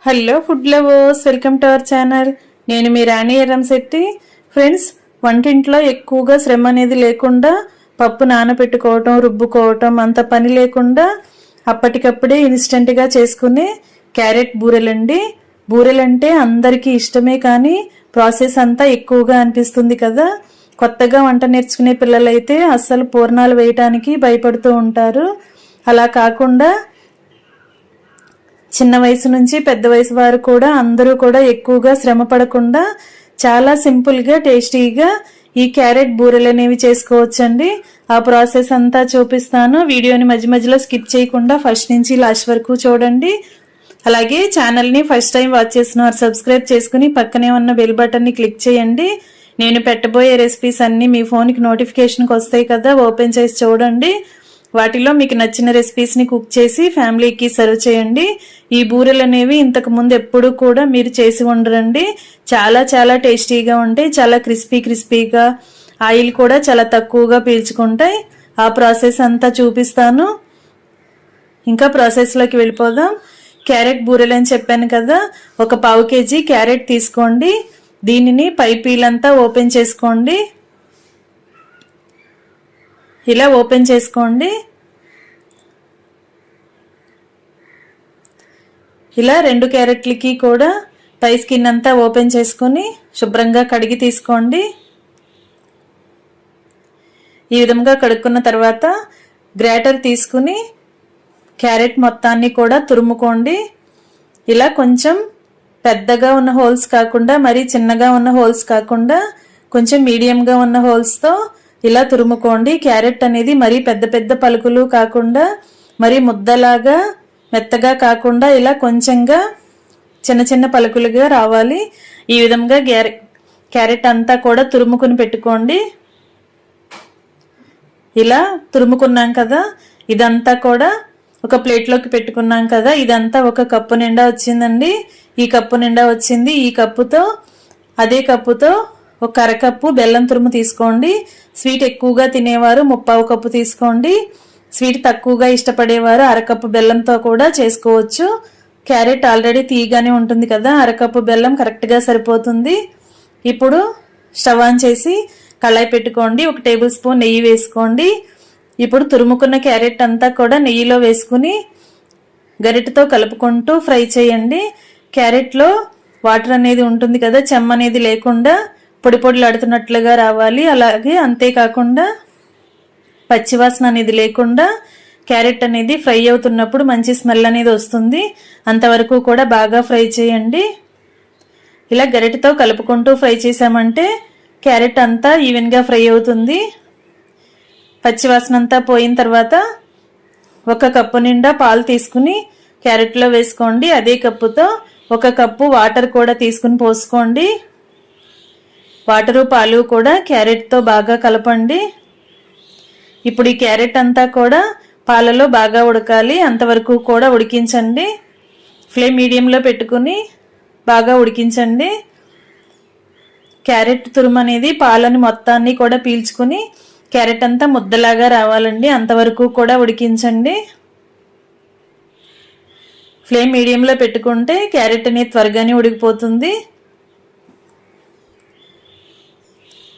Hello food lovers, welcome to our channel. నేను మీ రాణి Erramsetti. Friends, వంటింట్లో ఎక్కువగా శ్రమ అనేది లేకుండా పప్పు నానబెట్టుకోవటం, రుబ్బుకోవటం అంత పని లేకుండా అప్పటికప్పుడే ఇన్స్టెంట్గా చేసుకునే క్యారెట్ బూరెలండి. బూరెలంటే అందరికీ ఇష్టమే, కానీ ప్రాసెస్ అంతా ఎక్కువగా అనిపిస్తుంది కదా. కొత్తగా వంట నేర్చుకునే పిల్లలైతే అస్సలు పూర్ణాలు వేయటానికి భయపడుతూ ఉంటారు. అలా కాకుండా చిన్న వయసు నుంచి పెద్ద వయసు వారు కూడా అందరూ కూడా ఎక్కువగా శ్రమ పడకుండా చాలా సింపుల్గా టేస్టీగా ఈ క్యారెట్ బూరెలు అనేవి చేసుకోవచ్చండి. ఆ ప్రాసెస్ అంతా చూపిస్తాను. వీడియోని మధ్య మధ్యలో స్కిప్ చేయకుండా ఫస్ట్ నుంచి లాస్ట్ వరకు చూడండి. అలాగే ఛానల్ని ఫస్ట్ టైం వాచ్ చేసిన వారు సబ్స్క్రైబ్ చేసుకుని పక్కనే ఉన్న బెల్ బటన్ని క్లిక్ చేయండి. నేను పెట్టబోయే రెసిపీస్ అన్నీ మీ ఫోన్కి నోటిఫికేషన్కి వస్తాయి కదా, ఓపెన్ చేసి చూడండి. వాటిలో మీకు నచ్చిన రెసిపీస్ని కుక్ చేసి ఫ్యామిలీకి సర్వ్ చేయండి. ఈ బూరెలు అనేవి ఇంతకు ముందు ఎప్పుడు కూడా మీరు చేసి ఉండరండి. చాలా చాలా టేస్టీగా ఉంటాయి, చాలా క్రిస్పీగా, ఆయిల్ కూడా చాలా తక్కువగా పీల్చుకుంటాయి. ఆ ప్రాసెస్ అంతా చూపిస్తాను. ఇంకా ప్రాసెస్లోకి వెళ్ళిపోదాం. క్యారెట్ బూరెలు అని చెప్పాను కదా, ఒక 1/2 kg క్యారెట్ తీసుకోండి. దీనిని పై పీలంతా ఓపెన్ చేసుకోండి. ఇలా ఓపెన్ చేసుకోండి. ఇలా 2 క్యారెట్లకి కూడా పై స్కిన్ అంతా ఓపెన్ చేసుకుని శుభ్రంగా కడిగి తీసుకోండి. ఈ విధంగా కడుక్కున్న తర్వాత గ్రేటర్ తీసుకుని క్యారెట్ మొత్తాన్ని కూడా తురుముకోండి. ఇలా కొంచెం పెద్దగా ఉన్న హోల్స్ కాకుండా, మరీ చిన్నగా ఉన్న హోల్స్ కాకుండా, కొంచెం మీడియంగా ఉన్న హోల్స్తో ఇలా తురుముకోండి. క్యారెట్ అనేది మరీ పెద్ద పెద్ద పలుకులు కాకుండా, మరీ ముద్దలాగా మెత్తగా కాకుండా, ఇలా కొంచెంగా చిన్న చిన్న పలుకులుగా రావాలి. ఈ విధంగా క్యారెట్ అంతా కూడా తురుముకుని పెట్టుకోండి. ఇలా తురుముకున్నాం కదా, ఇదంతా కూడా ఒక ప్లేట్లోకి పెట్టుకున్నాం కదా. ఇదంతా ఒక కప్పు నిండా వచ్చిందండి. ఈ కప్పు నిండా వచ్చింది. ఈ కప్పుతో, అదే కప్పుతో ఒక అరకప్పు బెల్లం తురుము తీసుకోండి. స్వీట్ ఎక్కువగా తినేవారు 1/4 కప్పు తీసుకోండి. స్వీట్ తక్కువగా ఇష్టపడేవారు అరకప్పు బెల్లంతో కూడా చేసుకోవచ్చు. క్యారెట్ ఆల్రెడీ తీయగానే ఉంటుంది కదా, అరకప్పు బెల్లం కరెక్ట్గా సరిపోతుంది. ఇప్పుడు స్టవ్ ఆన్ చేసి కళాయి పెట్టుకోండి. 1 టేబుల్ స్పూన్ నెయ్యి వేసుకోండి. ఇప్పుడు తురుముకున్న క్యారెట్ అంతా కూడా నెయ్యిలో వేసుకుని గరిటెతో కలుపుకుంటూ ఫ్రై చేయండి. క్యారెట్లో వాటర్ అనేది ఉంటుంది కదా, చెమ్మ అనేది లేకుండా పొడి పొడిలాడుతున్నట్లుగా రావాలి. అలాగే అంతేకాకుండా పచ్చివాసన అనేది లేకుండా క్యారెట్ అనేది ఫ్రై అవుతున్నప్పుడు మంచి స్మెల్ అనేది వస్తుంది. అంతవరకు కూడా బాగా ఫ్రై చేయండి. ఇలా గరిటెతో కలుపుకుంటూ ఫ్రై చేసామంటే క్యారెట్ అంతా ఈవెన్గా ఫ్రై అవుతుంది. పచ్చివాసన అంతా పోయిన తర్వాత 1 కప్పు నిండా పాలు తీసుకుని క్యారెట్లో వేసుకోండి. అదే కప్పుతో 1 కప్పు వాటర్ కూడా తీసుకుని పోసుకోండి. వాటరు పాలు కూడా క్యారెట్తో బాగా కలపండి. ఇప్పుడు ఈ క్యారెట్ అంతా కూడా పాలలో బాగా ఉడకాలి. అంతవరకు కూడా ఉడికించండి. ఫ్లేమ్ మీడియంలో పెట్టుకుని బాగా ఉడికించండి. క్యారెట్ తురుము అనేది పాలని మొత్తాన్ని కూడా పీల్చుకుని క్యారెట్ అంతా ముద్దలాగా రావాలండి. అంతవరకు కూడా ఉడికించండి. ఫ్లేమ్ మీడియంలో పెట్టుకుంటే క్యారెట్ అనేది త్వరగానే ఉడికిపోతుంది.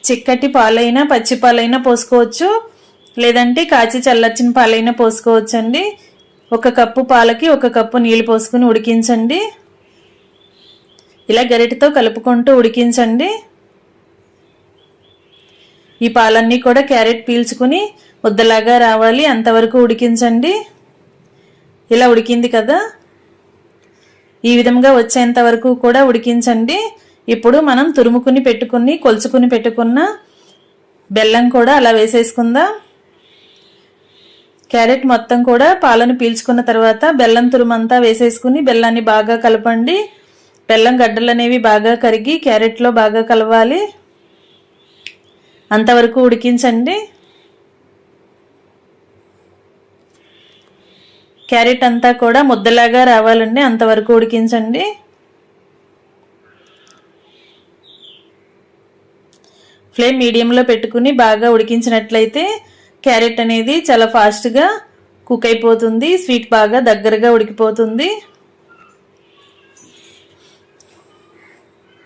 చిక్కటి పాలైనా పచ్చి పాలైనా పోసుకోవచ్చు, లేదంటే కాచి చల్లార్చిన పాలైనా పోసుకోవచ్చు అండి. 1 కప్పు పాలకి 1 కప్పు నీళ్ళు పోసుకుని ఉడికించండి. ఇలా గరిటెతో కలుపుకుంటూ ఉడికించండి. ఈ పాలన్నీ కూడా క్యారెట్ పీల్చుకుని ముద్దలాగా రావాలి. అంతవరకు ఉడికించండి. ఇలా ఉడికింది కదా, ఈ విధంగా వచ్చేంత వరకు కూడా ఉడికించండి. ఇప్పుడు మనం తురుముకుని పెట్టుకుని కొలుచుకుని పెట్టుకున్న బెల్లం కూడా అలా వేసేసుకుందాం. క్యారెట్ మొత్తం కూడా పాలను పీల్చుకున్న తర్వాత బెల్లం తురుమంతా వేసేసుకుని బెల్లాన్ని బాగా కలపండి. బెల్లం గడ్డలు అనేవి బాగా కరిగి క్యారెట్లో బాగా కలవాలి. అంతవరకు ఉడికించండి. క్యారెట్ అంతా కూడా ముద్దలాగా రావాలండి. అంతవరకు ఉడికించండి. ఫ్లేమ్ మీడియంలో పెట్టుకుని బాగా ఉడికించినట్లయితే క్యారెట్ అనేది చాలా ఫాస్ట్గా కుక్ అయిపోతుంది. స్వీట్ బాగా దగ్గరగా ఉడికిపోతుంది.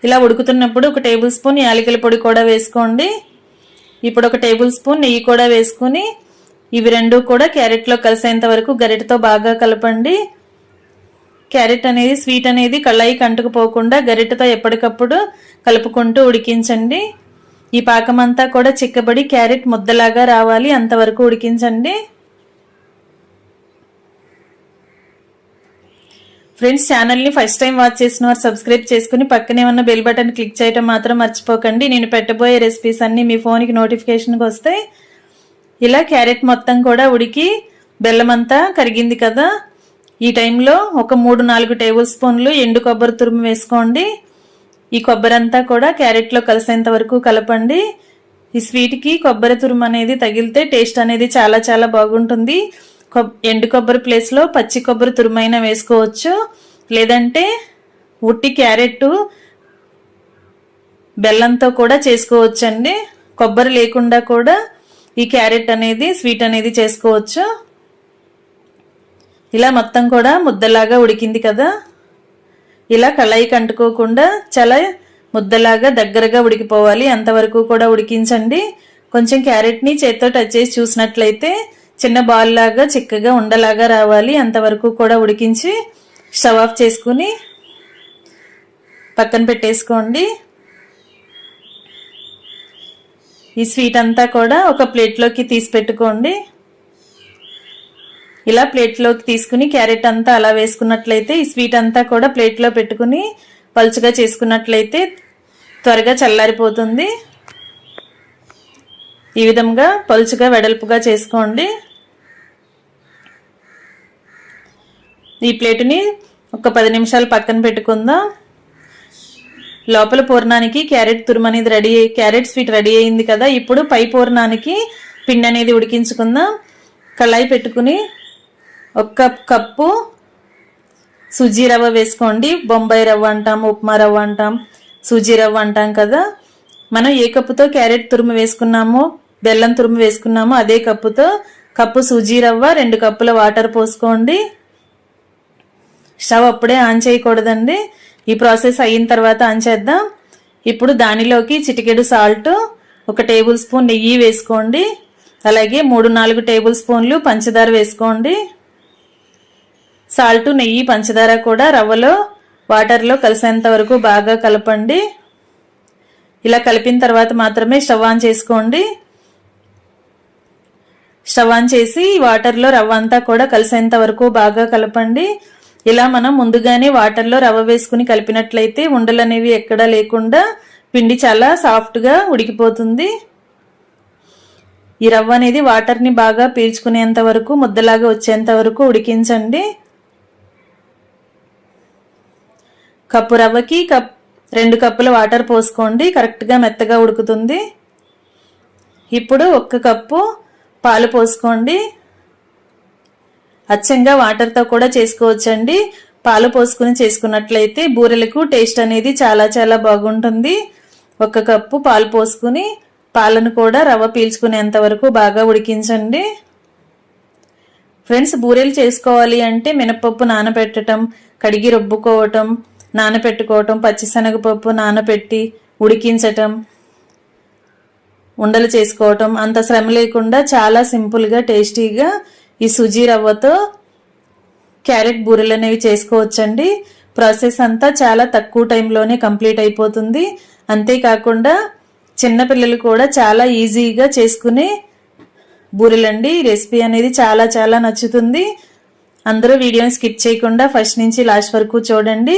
ఇలా ఉడుకుతున్నప్పుడు 1 టేబుల్ స్పూన్ యాలకుల పొడి కూడా వేసుకోండి. ఇప్పుడు 1 టేబుల్ స్పూన్ నెయ్యి కూడా వేసుకుని ఇవి రెండు కూడా క్యారెట్లో కలిసేంత వరకు గరిటెతో బాగా కలపండి. క్యారెట్ అనేది స్వీట్ అనేది కళాయికి అంటుకుపోకుండా గరిటెతో ఎప్పటికప్పుడు కలుపుకుంటూ ఉడికించండి. ఈ పాకం అంతా కూడా చిక్కబడి క్యారెట్ ముద్దలాగా రావాలి, అంతవరకు ఉడికించండి. ఫ్రెండ్స్, ఛానల్ని ఫస్ట్ టైం వాచ్ చేసిన వారు సబ్స్క్రైబ్ చేసుకుని పక్కనే ఉన్న బెల్ బటన్ క్లిక్ చేయడం మాత్రం మర్చిపోకండి. నేను పెట్టబోయే రెసిపీస్ అన్నీ మీ ఫోన్కి నోటిఫికేషన్కి వస్తాయి. ఇలా క్యారెట్ మొత్తం కూడా ఉడికి బెల్లం అంతా కరిగింది కదా, ఈ టైంలో ఒక 3-4 టేబుల్ స్పూన్లు ఎండు కొబ్బరి తురుము వేసుకోండి. ఈ కొబ్బరి అంతా కూడా క్యారెట్లో కలిసేంత వరకు కలపండి. ఈ స్వీట్కి కొబ్బరి తురుము అనేది తగిలితే టేస్ట్ అనేది చాలా చాలా బాగుంటుంది. ఎండు కొబ్బరి ప్లేస్లో పచ్చి కొబ్బరి తురుమైనా వేసుకోవచ్చు, లేదంటే ఉట్టి క్యారెట్ బెల్లంతో కూడా చేసుకోవచ్చండి. కొబ్బరి లేకుండా కూడా ఈ క్యారెట్ అనేది స్వీట్ అనేది చేసుకోవచ్చు. ఇలా మొత్తం కూడా ముద్దలాగా ఉడికింది కదా, ఇలా కళాయికి అంటుకోకుండా చాలా ముద్దలాగా దగ్గరగా ఉడికిపోవాలి, అంతవరకు కూడా ఉడికించండి. కొంచెం క్యారెట్ని చేత్తో టచ్ చేసి చూసినట్లయితే చిన్న బాల్ లాగా చిక్కగా ఉండలాగా రావాలి, అంతవరకు కూడా ఉడికించి స్టవ్ ఆఫ్ చేసుకుని పక్కన పెట్టేసుకోండి. ఈ స్వీట్ అంతా కూడా ఒక ప్లేట్లోకి తీసి పెట్టుకోండి. ఇలా ప్లేట్లోకి తీసుకుని క్యారెట్ అంతా అలా వేసుకున్నట్లయితే ఈ స్వీట్ అంతా కూడా ప్లేట్లో పెట్టుకుని పలుచగా చేసుకున్నట్లయితే త్వరగా చల్లారిపోతుంది. ఈ విధంగా పలుచగా వెడల్పుగా చేసుకోండి. ఈ ప్లేటుని ఒక 10 నిమిషాలు పక్కన పెట్టుకుందాం. లోపల పూర్ణానికి క్యారెట్ తురుము అనేది క్యారెట్ స్వీట్ రెడీ అయింది కదా, ఇప్పుడు పై పూర్ణానికి పిండి అనేది ఉడికించుకుందాం. కళాయి పెట్టుకుని 1 కప్పు సూజీ రవ్వ వేసుకోండి. బొంబాయి రవ్వ అంటాం, ఉప్మా రవ్వ అంటాం, సూజీ రవ్వ అంటాం కదా. మనం ఏ కప్పుతో క్యారెట్ తురుము వేసుకున్నామో బెల్లం తురుము వేసుకున్నామో అదే కప్పుతో కప్పు సూజీ రవ్వ 2 కప్పుల వాటర్ పోసుకోండి. స్టవ్ అప్పుడే ఆన్ చేయకూడదండి, ఈ ప్రాసెస్ అయిన తర్వాత ఆన్ చేద్దాం. ఇప్పుడు దానిలోకి చిటికెడు సాల్ట్, 1 టేబుల్ స్పూన్ నెయ్యి వేసుకోండి. అలాగే 3-4 టేబుల్ స్పూన్లు పంచదార వేసుకోండి. సాల్ట్, నెయ్యి, పంచదార కూడా రవ్వలో వాటర్లో కలిసేంత వరకు బాగా కలపండి. ఇలా కలిపిన తర్వాత మాత్రమే స్టవ్ ఆన్ చేసుకోండి. స్టవ్ ఆన్ చేసి వాటర్లో రవ్వ అంతా కూడా కలిసేంత వరకు బాగా కలపండి. ఇలా మనం ముందుగానే వాటర్లో రవ్వ వేసుకుని కలిపినట్లయితే ఉండలు అనేవి ఎక్కడా లేకుండా పిండి చాలా సాఫ్ట్గా ఉడికిపోతుంది. ఈ రవ్వ అనేది వాటర్ని బాగా పీల్చుకునేంత వరకు ముద్దలాగా వచ్చేంత వరకు ఉడికించండి. కప్పు రవ్వకి 2 కప్పుల వాటర్ పోసుకోండి, కరెక్ట్గా మెత్తగా ఉడుకుతుంది. ఇప్పుడు 1 కప్పు పాలు పోసుకోండి. అచ్చంగా వాటర్తో కూడా చేసుకోవచ్చండి. పాలు పోసుకుని చేసుకున్నట్లయితే బూరెలకు టేస్ట్ అనేది చాలా చాలా బాగుంటుంది. 1 కప్పు పాలు పోసుకుని పాలను కూడా రవ్వ పీల్చుకునేంత వరకు బాగా ఉడికించండి. ఫ్రెండ్స్, బూరెలు చేసుకోవాలి అంటే మినపప్పు నానబెట్టడం, కడిగి రుబ్బుకోవటం, నానబెట్టుకోవటం, పచ్చిశనగపప్పు నానబెట్టి ఉడికించటం, ఉండలు చేసుకోవటం అంత శ్రమ లేకుండా చాలా సింపుల్గా టేస్టీగా ఈ సుజీ రవ్వతో క్యారెట్ బూరెలు అనేవి చేసుకోవచ్చండి. ప్రాసెస్ అంతా చాలా తక్కువ టైంలోనే కంప్లీట్ అయిపోతుంది. అంతేకాకుండా చిన్నపిల్లలు కూడా చాలా ఈజీగా చేసుకునే బూరెలండి. ఈ రెసిపీ అనేది చాలా చాలా నచ్చుతుంది. అందరూ వీడియోని స్కిప్ చేయకుండా ఫస్ట్ నుంచి లాస్ట్ వరకు చూడండి.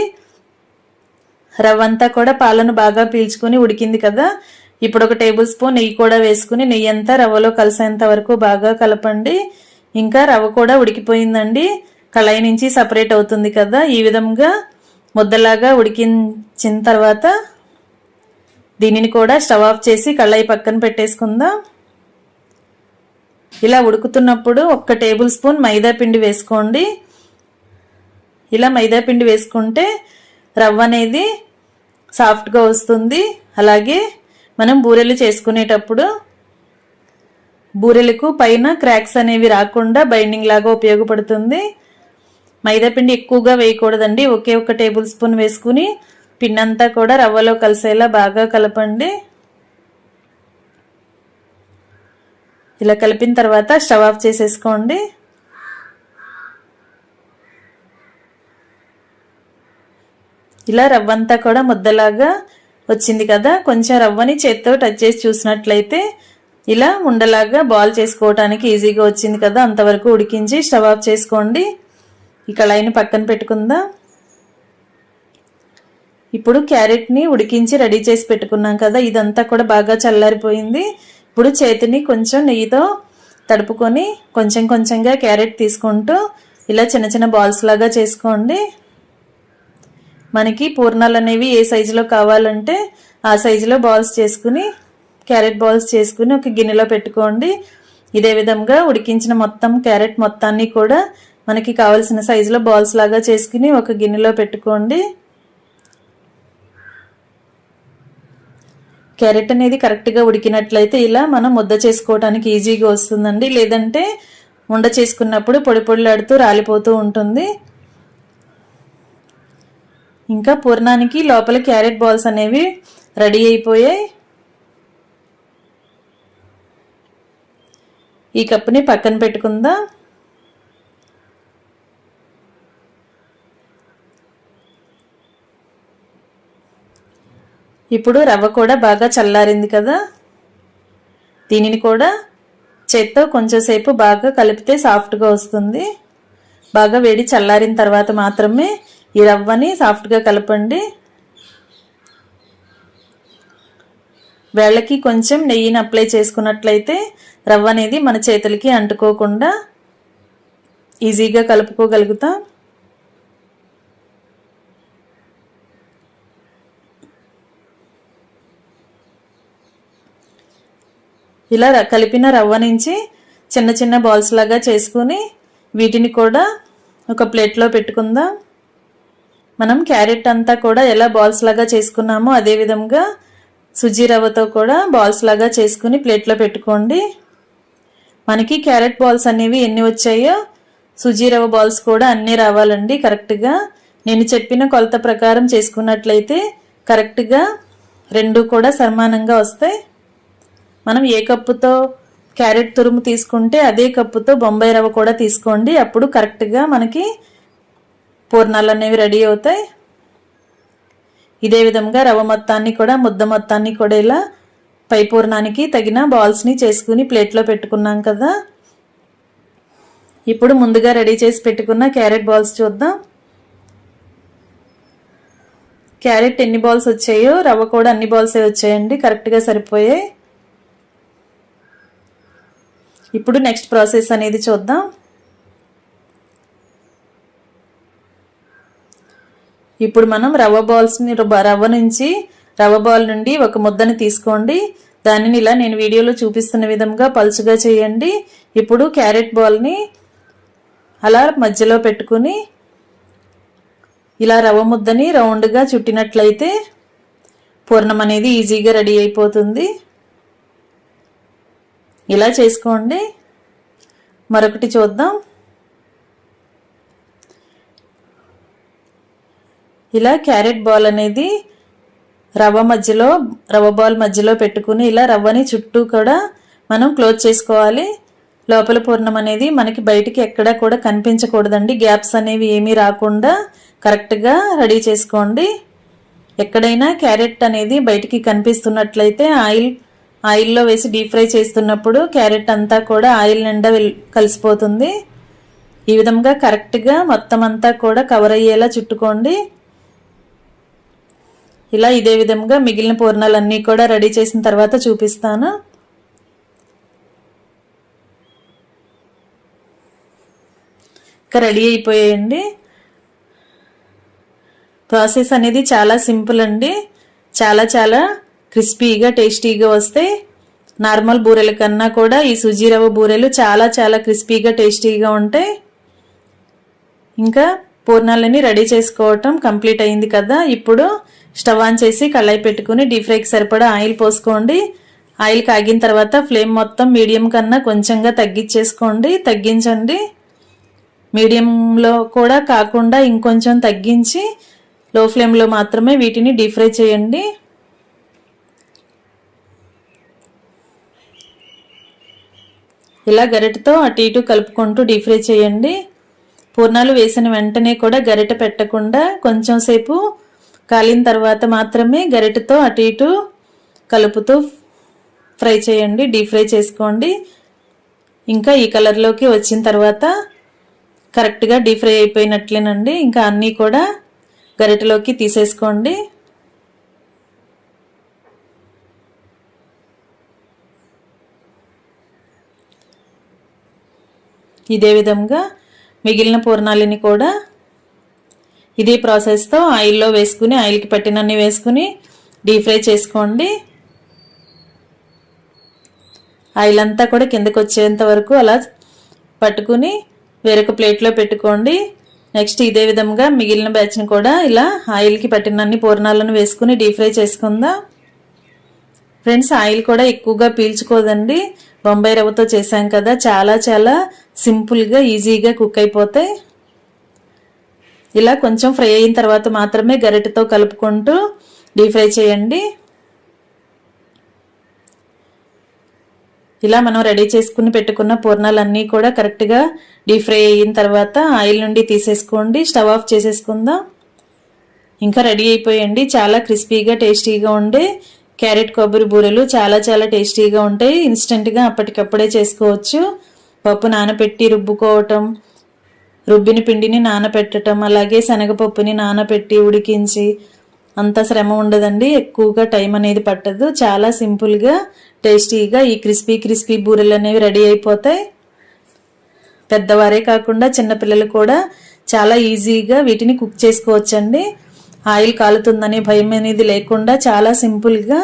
రవ్వ అంతా కూడా పాలను బాగా పీల్చుకుని ఉడికింది కదా, ఇప్పుడు 1 టేబుల్ స్పూన్ నెయ్యి కూడా వేసుకుని నెయ్యి అంతా రవ్వలో కలిసేంత వరకు బాగా కలపండి. ఇంకా రవ్వ కూడా ఉడికిపోయిందండి, కళాయి నుంచి సపరేట్ అవుతుంది కదా. ఈ విధంగా ముద్దలాగా ఉడికించిన తర్వాత దీనిని కూడా స్టవ్ ఆఫ్ చేసి కళాయి పక్కన పెట్టేసుకుందాం. ఇలా ఉడుకుతున్నప్పుడు 1 టేబుల్ స్పూన్ మైదా పిండి వేసుకోండి. ఇలా మైదా పిండి వేసుకుంటే రవ్వ అనేది సాఫ్ట్గా వస్తుంది. అలాగే మనం బూరెలు చేసుకునేటప్పుడు బూరెలకు పైన క్రాక్స్ అనేవి రాకుండా బైండింగ్ లాగా ఉపయోగపడుతుంది. మైదా పిండి ఎక్కువగా వేయకూడదండి, ఒకే 1 టేబుల్ స్పూన్ వేసుకుని పిండి అంతా కూడా రవ్వలో కలిసేలా బాగా కలపండి. ఇలా కలిపిన తర్వాత స్టవ్ ఆఫ్ చేసేసుకోండి. ఇలా రవ్వ అంతా కూడా ముద్దలాగా వచ్చింది కదా. కొంచెం రవ్వని చేత్తో టచ్ చేసి చూసినట్లయితే ఇలా ఉండలాగా బాల్ చేసుకోవడానికి ఈజీగా వచ్చింది కదా. అంతవరకు ఉడికించి స్టవ్ ఆఫ్ చేసుకోండి. ఈ కళాయిని పక్కన పెట్టుకుందాం. ఇప్పుడు క్యారెట్ని ఉడికించి రెడీ చేసి పెట్టుకున్నాం కదా, ఇదంతా కూడా బాగా చల్లారిపోయింది. ఇప్పుడు చేతిని కొంచెం నెయ్యితో తడుపుకొని కొంచెం కొంచెంగా క్యారెట్ తీసుకుంటూ ఇలా చిన్న చిన్న బాల్స్ లాగా చేసుకోండి. మనకి పూర్ణాలు అనేవి ఏ సైజులో కావాలంటే ఆ సైజులో బాల్స్ చేసుకుని క్యారెట్ బాల్స్ చేసుకుని ఒక గిన్నెలో పెట్టుకోండి. ఇదే విధంగా ఉడికించిన మొత్తం క్యారెట్ మొత్తాన్ని కూడా మనకి కావాల్సిన సైజులో బాల్స్ లాగా చేసుకుని ఒక గిన్నెలో పెట్టుకోండి. క్యారెట్ అనేది కరెక్ట్గా ఉడికినట్లయితే ఇలా మనం ముద్ద చేసుకోవడానికి ఈజీగా వస్తుందండి. లేదంటే ఉండ చేసుకున్నప్పుడు పొడి పొడిలాడుతూ రాలిపోతూ ఉంటుంది. ఇంకా పూర్ణానికి లోపల క్యారెట్ బాల్స్ అనేవి రెడీ అయిపోయాయి. ఈ కప్పుని పక్కన పెట్టుకుందాం. ఇప్పుడు రవ్వ కూడా బాగా చల్లారింది కదా, దీనిని కూడా చేత్తో కొంచెం సేపు బాగా కలిపితే సాఫ్ట్గా వస్తుంది. బాగా వేడి చల్లారిన తర్వాత మాత్రమే ఈ రవ్వని సాఫ్ట్గా కలపండి. వేళ్ళకి కొంచెం నెయ్యిని అప్లై చేసుకున్నట్లయితే రవ్వ అనేది మన చేతులకి అంటుకోకుండా ఈజీగా కలుపుకోగలుగుతాం. ఇలా కలిపిన రవ్వ నుంచి చిన్న చిన్న బాల్స్ లాగా చేసుకుని వీటిని కూడా ఒక ప్లేట్లో పెట్టుకుందాం. మనం క్యారెట్ అంతా కూడా ఎలా బాల్స్ లాగా చేసుకున్నామో అదే విధంగా సుజీ రవ్వతో కూడా బాల్స్ లాగా చేసుకుని ప్లేట్లో పెట్టుకోండి. మనకి క్యారెట్ బాల్స్ అనేవి ఎన్ని వచ్చాయో సుజీ రవ్వ బాల్స్ కూడా అన్నీ రావాలండి కరెక్ట్గా. నేను చెప్పిన కొలత ప్రకారం చేసుకున్నట్లయితే కరెక్ట్గా రెండు కూడా సమానంగా వస్తాయి. మనం ఏ కప్పుతో క్యారెట్ తురుము తీసుకుంటే అదే కప్పుతో బొంబాయి రవ్వ కూడా తీసుకోండి. అప్పుడు కరెక్ట్గా మనకి పూర్ణాలు అనేవి రెడీ అవుతాయి. ఇదే విధంగా రవ్వ మొత్తాన్ని కూడా ముద్ద మొత్తాన్ని కూడా ఇలా పై పూర్ణానికి తగిన బాల్స్ని చేసుకుని ప్లేట్లో పెట్టుకున్నాం కదా. ఇప్పుడు ముందుగా రెడీ చేసి పెట్టుకున్న క్యారెట్ బాల్స్ చూద్దాం. క్యారెట్ ఎన్ని బాల్స్ వచ్చాయో రవ్వ కూడా అన్ని బాల్సే వచ్చాయండి, కరెక్ట్గా సరిపోయాయి. ఇప్పుడు నెక్స్ట్ ప్రాసెస్ అనేది చూద్దాం. ఇప్పుడు మనం రవ్వ బాల్ నుండి ఒక ముద్దను తీసుకోండి. దానిని ఇలా నేను వీడియోలో చూపిస్తున్న విధంగా పలుచగా చేయండి. ఇప్పుడు క్యారెట్ బాల్ని అలా మధ్యలో పెట్టుకుని ఇలా రవ్వ ముద్దని రౌండ్గా చుట్టినట్లయితే పూర్ణం అనేది ఈజీగా రెడీ అయిపోతుంది. ఇలా చేసుకోండి. మరొకటి చూద్దాం. ఇలా క్యారెట్ బాల్ అనేది రవ్వ బాల్ మధ్యలో పెట్టుకుని ఇలా రవ్వని చుట్టూ కూడా మనం క్లోజ్ చేసుకోవాలి. లోపల పూర్ణం అనేది మనకి బయటికి ఎక్కడా కూడా కనిపించకూడదండి. గ్యాప్స్ అనేవి ఏమీ రాకుండా కరెక్ట్గా రెడీ చేసుకోండి. ఎక్కడైనా క్యారెట్ అనేది బయటికి కనిపిస్తున్నట్లయితే ఆయిల్లో వేసి డీప్ ఫ్రై చేస్తున్నప్పుడు క్యారెట్ అంతా కూడా ఆయిల్ నిండా కలిసిపోతుంది. ఈ విధంగా కరెక్ట్గా మొత్తం అంతా కూడా కవర్ అయ్యేలా చుట్టుకోండి. ఇలా ఇదే విధంగా మిగిలిన పూర్ణాలన్నీ కూడా రెడీ చేసిన తర్వాత చూపిస్తాను. ఇంకా రెడీ అయిపోయాయండి. ప్రాసెస్ అనేది చాలా సింపుల్ అండి. చాలా చాలా క్రిస్పీగా టేస్టీగా వస్తాయి. నార్మల్ బూరెల కన్నా కూడా ఈ సుజీ రవ్వ బూరెలు చాలా చాలా క్రిస్పీగా టేస్టీగా ఉంటాయి. ఇంకా పూర్ణాలని రెడీ చేసుకోవటం కంప్లీట్ అయింది కదా. ఇప్పుడు స్టవ్ ఆన్ చేసి కళాయి పెట్టుకుని డీప్ ఫ్రైకి సరిపడా ఆయిల్ పోసుకోండి. ఆయిల్ కాగిన తర్వాత ఫ్లేమ్ మొత్తం మీడియం కన్నా కొంచెంగా తగ్గించండి. మీడియంలో కూడా కాకుండా ఇంకొంచెం తగ్గించి లో ఫ్లేమ్లో మాత్రమే వీటిని డీప్ ఫ్రై చేయండి. ఇలా గరిటెతో అటు ఇటు కలుపుకుంటూ డీప్ ఫ్రై చేయండి. పూర్ణాలు వేసిన వెంటనే కూడా గరిటె పెట్టకుండా కొంచెం సేపు కాలిన తర్వాత మాత్రమే గరిటెతో అటు ఇటు కలుపుతూ ఫ్రై చేయండి, డీప్ ఫ్రై చేసుకోండి. ఇంకా ఈ కలర్లోకి వచ్చిన తర్వాత కరెక్ట్గా డీప్ ఫ్రై అయిపోయినట్లేనండి. ఇంకా అన్నీ కూడా గరిటెలోకి తీసేసుకోండి. ఇదే విధంగా మిగిలిన పూర్ణాలని కూడా ఇదే ప్రాసెస్తో ఆయిల్లో వేసుకుని ఆయిల్కి పట్టినన్ని వేసుకుని డీప్ ఫ్రై చేసుకోండి. ఆయిల్ అంతా కూడా కిందకు వచ్చేంత వరకు అలా పట్టుకుని వేరొక ప్లేట్లో పెట్టుకోండి. నెక్స్ట్ ఇదే విధంగా మిగిలిన బ్యాచ్ని కూడా ఇలా ఆయిల్కి పట్టినన్ని పూర్ణాలను వేసుకుని డీప్ ఫ్రై చేసుకుందాం. ఫ్రెండ్స్, ఆయిల్ కూడా ఎక్కువగా పీల్చుకోదండి. బొంబాయి రవ్వతో చేసాం కదా, చాలా చాలా సింపుల్గా ఈజీగా కుక్ అయిపోతాయి. ఇలా కొంచెం ఫ్రై అయిన తర్వాత మాత్రమే గరిటెతో కలుపుకుంటూ డీప్ ఫ్రై చేయండి. ఇలా మనం రెడీ చేసుకుని పెట్టుకున్న పూర్ణాలన్నీ కూడా కరెక్ట్గా డీప్ ఫ్రై అయిన తర్వాత ఆయిల్ నుండి తీసేసుకోండి. స్టవ్ ఆఫ్ చేసేసుకుందాం. ఇంకా రెడీ అయిపోయండి. చాలా క్రిస్పీగా టేస్టీగా ఉండే క్యారెట్ కొబ్బరి బూరెలు చాలా చాలా టేస్టీగా ఉంటాయి. ఇన్స్టెంట్గా అప్పటికప్పుడే చేసుకోవచ్చు. పప్పు నానబెట్టి రుబ్బుకోవటం, రుబ్బిన పిండిని నానబెట్టడం, అలాగే శనగపప్పుని నానబెట్టి ఉడికించి అంత శ్రమ ఉండదండి. ఎక్కువగా టైం అనేది పట్టదు. చాలా సింపుల్గా టేస్టీగా ఈ క్రిస్పీ బూరెలు అనేవి రెడీ అయిపోతాయి. పెద్దవారే కాకుండా చిన్నపిల్లలు కూడా చాలా ఈజీగా వీటిని కుక్ చేసుకోవచ్చండి. ఆయిల్ కాలుతుందనే భయం అనేది లేకుండా చాలా సింపుల్గా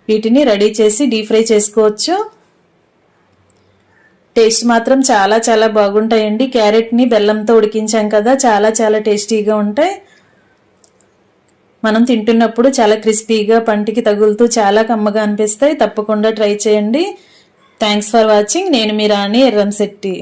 వీటిని రెడీ చేసి డీప్ ఫ్రై చేసుకోవచ్చు. టేస్ట్ మాత్రం చాలా చాలా బాగుంటాయండి. క్యారెట్ని బెల్లంతో ఉడికించాం కదా, చాలా చాలా టేస్టీగా ఉంటాయి. మనం తింటున్నప్పుడు చాలా క్రిస్పీగా పంటికి తగులుతూ చాలా కమ్మగా అనిపిస్తాయి. తప్పకుండా ట్రై చేయండి. Thanks for watching. నేను మీ రాణి ఎర్రంశెట్టి.